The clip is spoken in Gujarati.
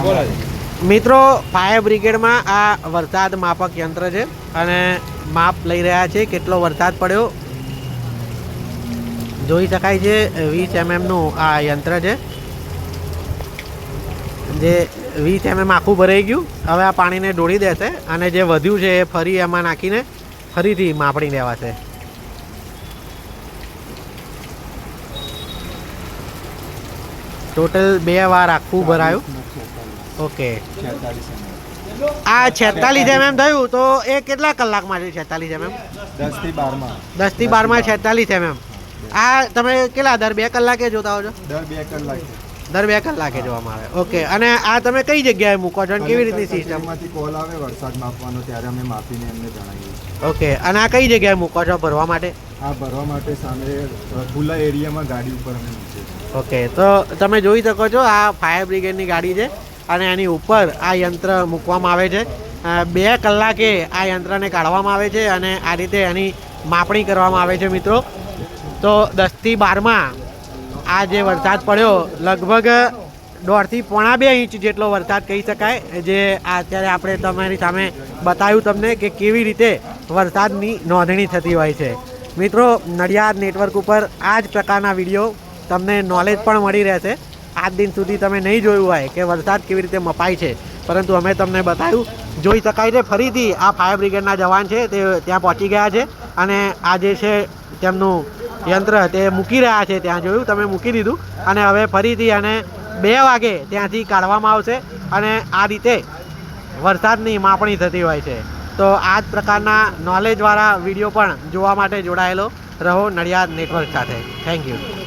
મિત્રો ફાયર બ્રિગેડમાં આ વરસાદ માપક યંત્ર છે અને માપ લઈ રહ્યા છે કેટલો વરસાદ પડ્યો જોઈ શકાય છે 20 mm નું આ યંત્ર છે જે 20 mm આખું ભરાઈ ગયું હવે આ પાણીને ઢોળી દેશે અને જે વધ્યું છે એ ફરી એમાં નાખીને ફરીથી માપણી લેવાશે ટોટલ 2 વાર આખું ભરાયું ઓકે આ 46 mm થયું તો એ કેટલા કલાકમાં છે 46 mm 10 થી 12 માં 10 થી 12 માં 46 mm આ તમે કેટલા દર 2 કલાકે જોતા હો છો દર 2 કલાકે દર 2 કલાકે જોવામાં આવે ઓકે અને આ તમે કઈ જગ્યાએ મૂકો છો અને કેવી રીતની સિસ્ટમમાંથી કોલ આવે વરસાદ માપવાનો ત્યારે અમે માપીને એમને જણાવીએ ઓકે અને આ કઈ જગ્યાએ મૂકો છો ભરવા માટે આ ભરવા માટે સામે ખુલ્લા એરિયામાં ગાડી ઉપર અમે મૂકીએ છીએ ઓકે તો તમે જોઈ શકો છો આ ફાયર બ્રિગેડની ગાડી છે અને એની ઉપર આ યંત્ર મૂકવામાં આવે છે 2 કલાકે આ યંત્રને કાઢવામાં આવે છે અને આ રીતે એની માપણી કરવામાં આવે છે મિત્રો તો 10 થી 12 માં આ જે વરસાદ પડ્યો લગભગ 1.5 થી 2.5 ઇંચ જેટલો વરસાદ કહી શકાય જે અત્યારે આપણે તમારી સામે બતાવ્યું તમને કે કેવી રીતે વરસાદની નોંધણી થતી હોય છે મિત્રો નડિયાદ નેટવર્ક ઉપર આ જ પ્રકારના વિડીયો તમને નોલેજ પણ મળી રહેશે આજ દિન સુધી તમે નહીં જોયું હોય કે વરસાદ કેવી રીતે મપાય છે પરંતુ અમે તમને બતાવ્યું જોઈ શકાય છે ફરીથી આ ફાયર બ્રિગેડના જવાન છે તે ત્યાં પહોંચી ગયા છે અને આ જે છે તેમનું યંત્ર તે મૂકી રહ્યા છે ત્યાં જોયું તમે મૂકી દીધું અને હવે ફરીથી અને 2 વાગે ત્યાંથી કાઢવામાં આવશે અને આ રીતે વરસાદની માપણી થતી હોય છે તો આ જ પ્રકારના નોલેજવાળા વિડીયો પણ જોવા માટે જોડાયેલો રહો નડિયાદ નેટવર્ક સાથે થેન્ક યુ